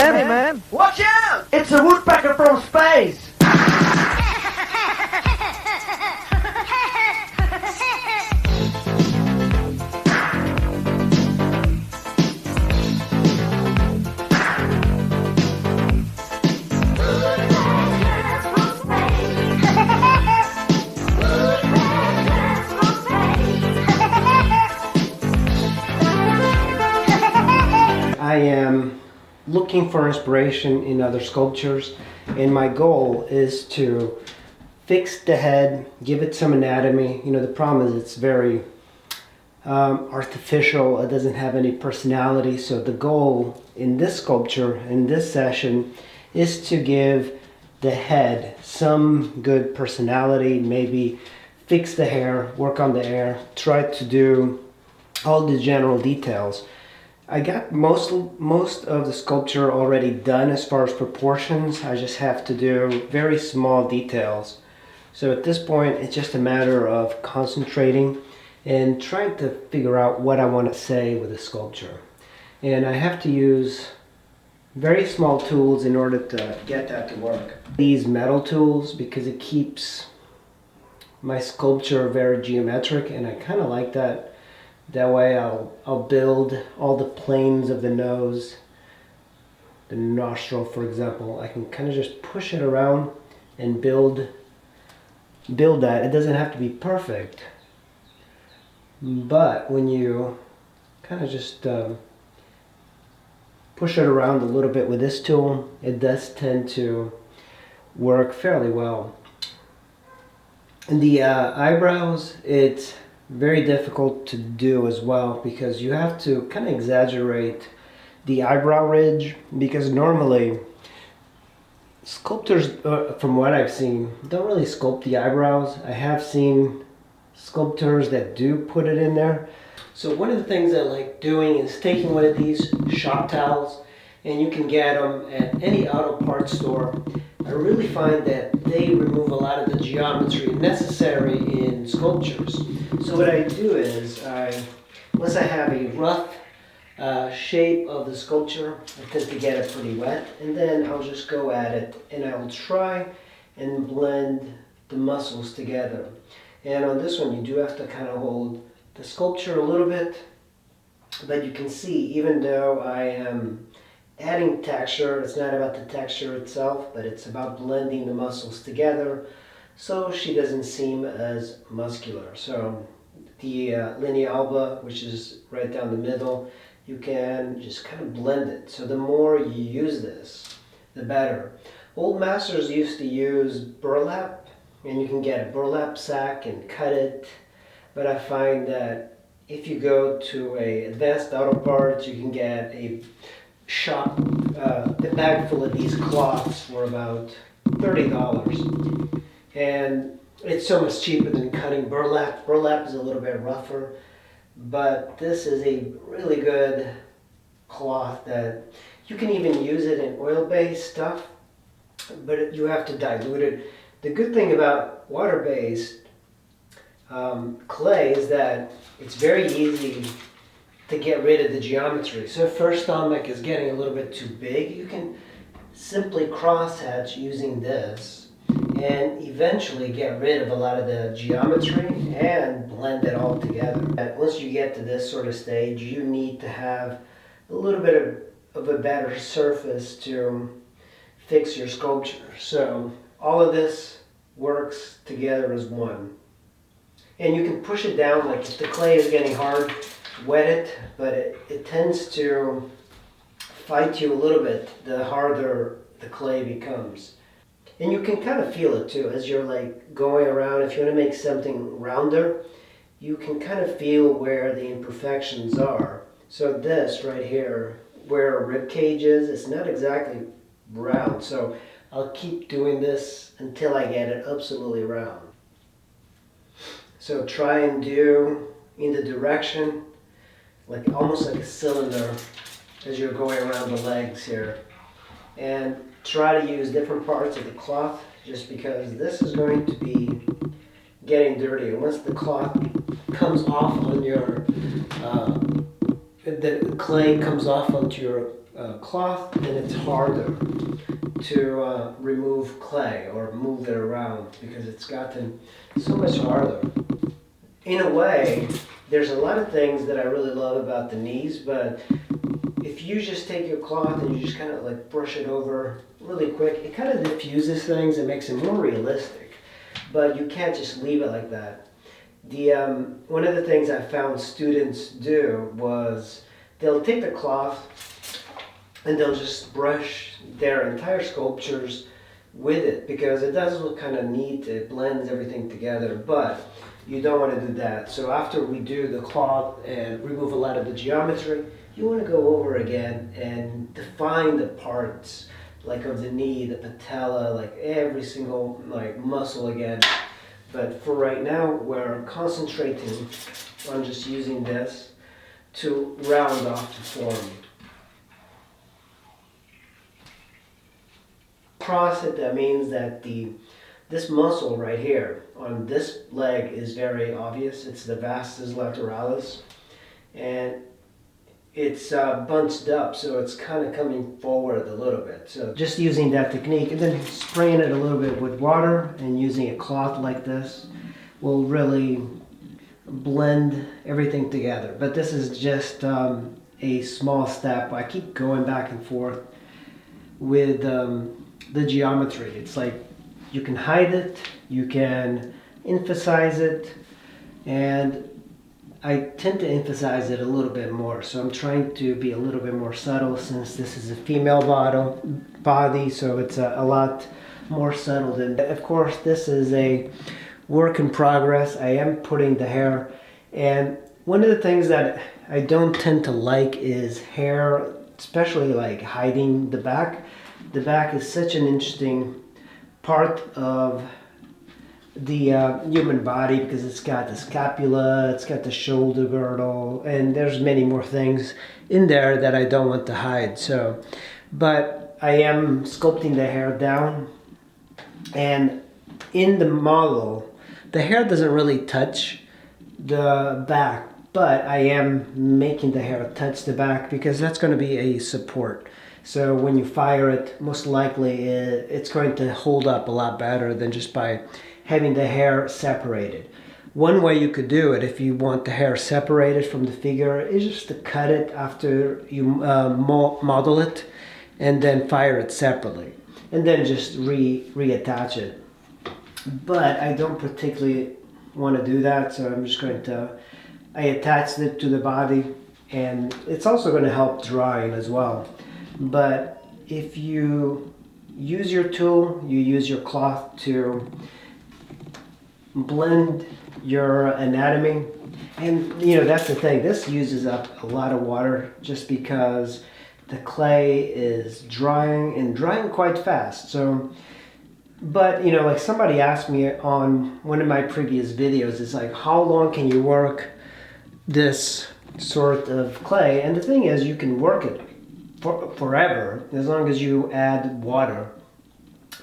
Hey man! Watch out! It's a woodpecker from space! I am looking for inspiration in other sculptures, and my goal is to fix the head, give it some anatomy. You know, the problem is it's very artificial. It doesn't have any personality. So the goal in this sculpture, in this session, is to give the head some good personality, maybe fix the hair, work on the hair, try to do all the general details. I got most of the sculpture already done as far as proportions. I just have to do very small details. So at this point, it's just a matter of concentrating and trying to figure out what I want to say with the sculpture. And I have to use very small tools in order to get that to work. These metal tools, because it keeps my sculpture very geometric, and I kind of like that. That way I'll build all the planes of the nose, the nostril for example. I can kind of just push it around and build that. It doesn't have to be perfect, but when you kind of just push it around a little bit with this tool, it does tend to work fairly well. And the eyebrows, it's very difficult to do as well, because you have to kind of exaggerate the eyebrow ridge, because normally sculptors, from what I've seen, don't really sculpt the eyebrows. I have seen sculptors that do put it in there. So one of the things I like doing is taking one of these shop towels, and you can get them at any auto parts store. I really find that they remove a lot of the geometry necessary in sculptures. So what I do is, once I have a rough shape of the sculpture, I tend to get it pretty wet, and then I'll just go at it and I will try and blend the muscles together. And on this one you do have to kind of hold the sculpture a little bit, but you can see, even though I am adding texture, it's not about the texture itself, but it's about blending the muscles together so she doesn't seem as muscular. So the linea alba, which is right down the middle, you can just kind of blend it. So the more you use this, the better. Old masters used to use burlap, and you can get a burlap sack and cut it, but I find that if you go to a advanced auto parts, you can get a bag full of these cloths for about $30, and it's so much cheaper than cutting burlap. Burlap is a little bit rougher, but this is a really good cloth that you can even use it in oil-based stuff, but you have to dilute it. The good thing about water-based clay is that it's very easy to get rid of the geometry. So if your stomach is getting a little bit too big, you can simply crosshatch using this and eventually get rid of a lot of the geometry and blend it all together. And once you get to this sort of stage, you need to have a little bit of a better surface to fix your sculpture. So all of this works together as one. And you can push it down, like if the clay is getting hard, wet it, but it tends to fight you a little bit the harder the clay becomes. And you can kind of feel it too as you're like going around. If you want to make something rounder, you can kind of feel where the imperfections are. So this right here, where a rib cage is, it's not exactly round. So I'll keep doing this until I get it absolutely round. So try and do in the direction, like almost like a cylinder as you're going around the legs here. And try to use different parts of the cloth, just because this is going to be getting dirty. And once the cloth comes off on your, the clay comes off onto your cloth, then it's harder to remove clay or move it around because it's gotten so much harder. In a way, there's a lot of things that I really love about the knees, but if you just take your cloth and you just kind of like brush it over really quick, it kind of diffuses things and makes it more realistic. But you can't just leave it like that. One of the things I found students do was they'll take the cloth and they'll just brush their entire sculptures with it because it does look kind of neat, it blends everything together, but you don't want to do that. So after we do the cloth and remove a lot of the geometry, you want to go over again and define the parts like of the knee, the patella, like every single like muscle again. But for right now, we're concentrating on just using this to round off the form. Cross it, that means that this muscle right here on this leg is very obvious. It's the vastus lateralis, and it's bunched up, so it's kind of coming forward a little bit. So just using that technique and then spraying it a little bit with water and using a cloth like this will really blend everything together. But this is just a small step. I keep going back and forth with the geometry. It's like you can hide it, you can emphasize it, and I tend to emphasize it a little bit more. So I'm trying to be a little bit more subtle since this is a female body, so it's a lot more subtle than that. Of course, this is a work in progress. I am putting the hair, and one of the things that I don't tend to like is hair, especially like hiding the back. The back is such an interesting part of the human body because it's got the scapula, it's got the shoulder girdle, and there's many more things in there that I don't want to hide. So, but I am sculpting the hair down, and in the model, the hair doesn't really touch the back, but I am making the hair touch the back because that's going to be a support. So when you fire it, most likely it's going to hold up a lot better than just by having the hair separated. One way you could do it if you want the hair separated from the figure is just to cut it after you model it and then fire it separately and then just reattach it. But I don't particularly want to do that, so I'm just going to, I attached it to the body, and it's also going to help drying as well. But if you use your tool, you use your cloth to blend your anatomy, and you know that's the thing, this uses up a lot of water just because the clay is drying and drying quite fast. So, but you know, like somebody asked me on one of my previous videos, it's like, how long can you work this sort of clay? And the thing is, you can work it forever as long as you add water,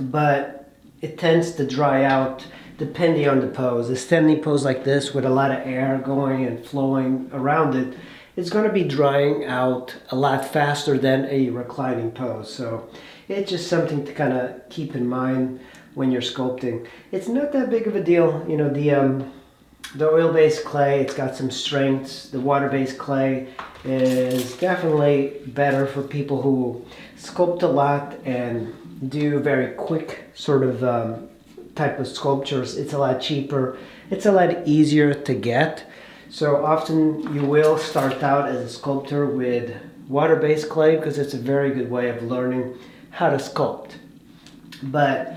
but it tends to dry out depending on the pose. A standing pose like this with a lot of air going and flowing around it, it's going to be drying out a lot faster than a reclining pose. So it's just something to kind of keep in mind when you're sculpting. It's not that big of a deal. You know, the oil-based clay, it's got some strengths. The water-based clay is definitely better for people who sculpt a lot and do very quick sort of type of sculptures. It's a lot cheaper. It's a lot easier to get. So often you will start out as a sculptor with water-based clay because it's a very good way of learning how to sculpt. But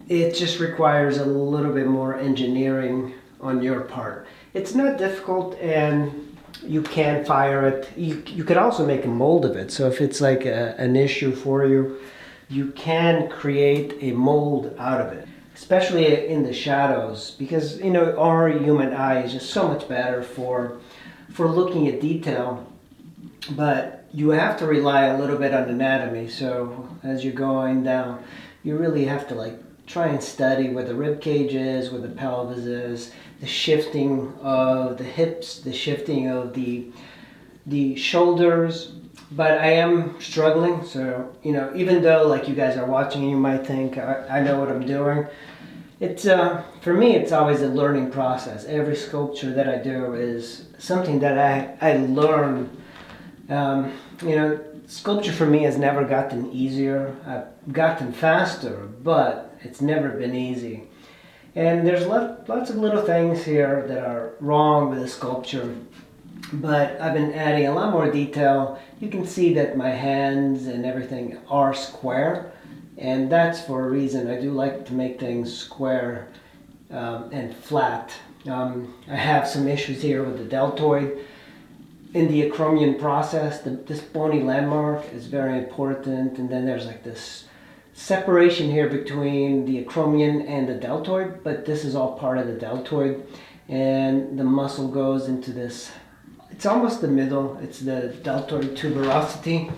it just requires a little bit more engineering on your part. It's not difficult, and you can fire it. You could also make a mold of it. So if it's like an issue for you, you can create a mold out of it, especially in the shadows, because you know our human eye is just so much better for looking at detail, but you have to rely a little bit on anatomy. So as you're going down, you really have to like try and study where the rib cage is, where the pelvis is, the shifting of the hips, the shifting of the shoulders, but I am struggling. So, you know, even though like you guys are watching, you might think I know what I'm doing. It's for me, it's always a learning process. Every sculpture that I do is something that I learn. You know, sculpture for me has never gotten easier. I've gotten faster, but it's never been easy. And there's lots of little things here that are wrong with the sculpture, but I've been adding a lot more detail. You can see that my hands and everything are square, and that's for a reason. I do like to make things square and flat. I have some issues here with the deltoid. In the acromion process, this bony landmark is very important, and then there's like this separation here between the acromion and the deltoid, but this is all part of the deltoid, and the muscle goes into this, it's almost the middle, it's the deltoid tuberosity.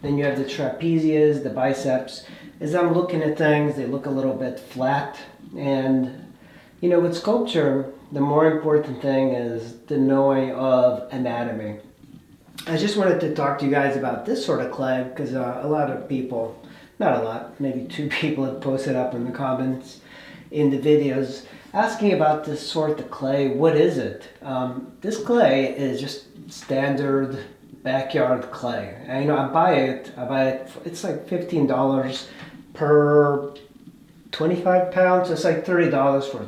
Then you have the trapezius, the biceps. As I'm looking at things, they look a little bit flat, and you know, with sculpture, the more important thing is the knowing of anatomy. I just wanted to talk to you guys about this sort of clay because a lot of people, not a lot, maybe 2 people have posted up in the comments in the videos asking about this sort of clay. What is it? This clay is just standard backyard clay. And, you know, I buy it, it's like $15 per 25 pounds. It's like $30 for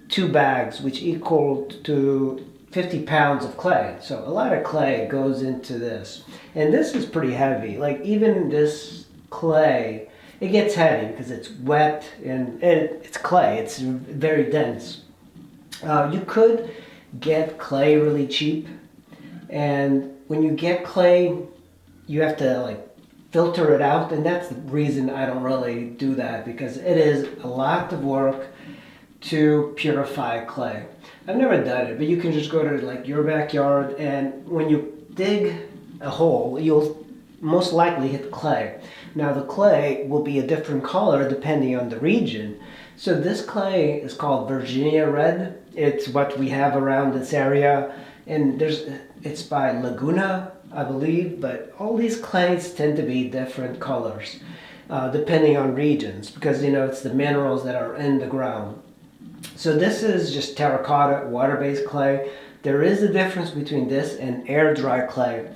two bags, which equal to 50 pounds of clay. So a lot of clay goes into this. And this is pretty heavy. Like even this clay, it gets heavy because it's wet and it's clay. It's very dense. You could get clay really cheap. And when you get clay, you have to like filter it out. And that's the reason I don't really do that, because it is a lot of work to purify clay. I've never done it, but you can just go to like your backyard, and when you dig a hole, you'll most likely hit clay. Now the clay will be a different color depending on the region. So this clay is called Virginia red. It's what we have around this area, and it's by Laguna, I believe, but all these clays tend to be different colors depending on regions, because you know it's the minerals that are in the ground. So this is just terracotta, water-based clay. There is a difference between this and air-dry clay.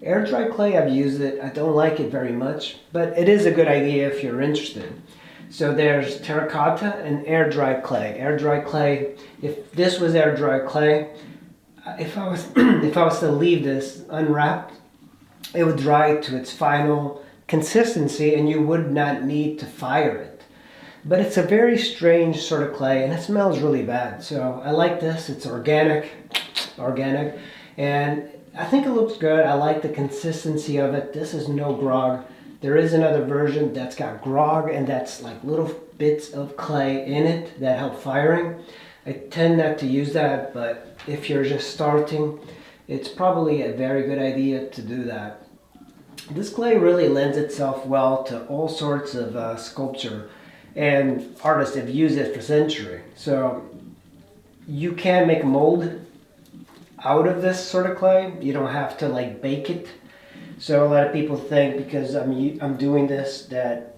Air-dry clay, I've used it. I don't like it very much, but it is a good idea if you're interested. So there's terracotta and air-dry clay. Air-dry clay, if this was air-dry clay, if I was if I was to leave this unwrapped, it would dry to its final consistency and you would not need to fire it. But it's a very strange sort of clay and it smells really bad. So I like this. It's organic, and I think it looks good. I like the consistency of it. This is no grog. There is another version that's got grog, and that's like little bits of clay in it that help firing. I tend not to use that, but if you're just starting, it's probably a very good idea to do that. This clay really lends itself well to all sorts of sculpture, and artists have used it for centuries. So you can make a mold out of this sort of clay. You don't have to like bake it. So a lot of people think because I'm doing this that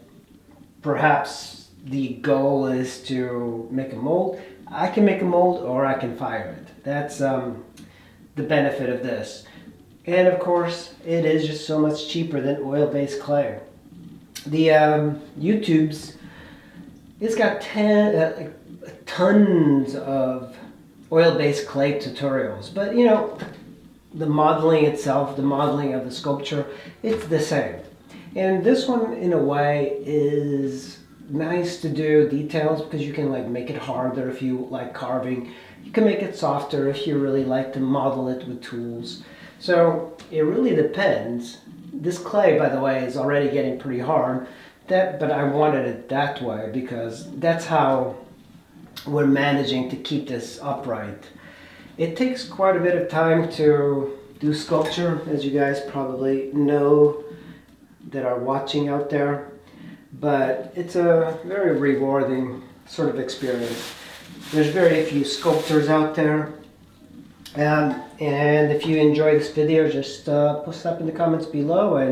perhaps the goal is to make a mold. I can make a mold or I can fire it. That's the benefit of this. And of course, it is just so much cheaper than oil-based clay. The YouTube's, it's got tons of oil-based clay tutorials, but you know, the modeling itself, the modeling of the sculpture, it's the same. And this one, in a way, is nice to do details because you can like make it harder if you like carving. You can make it softer if you really like to model it with tools. So it really depends. This clay, by the way, is already getting pretty hard. But I wanted it that way because that's how we're managing to keep this upright. It takes quite a bit of time to do sculpture, as you guys probably know that are watching out there, but it's a very rewarding sort of experience. There's very few sculptors out there, And if you enjoyed this video, just post it up in the comments below, and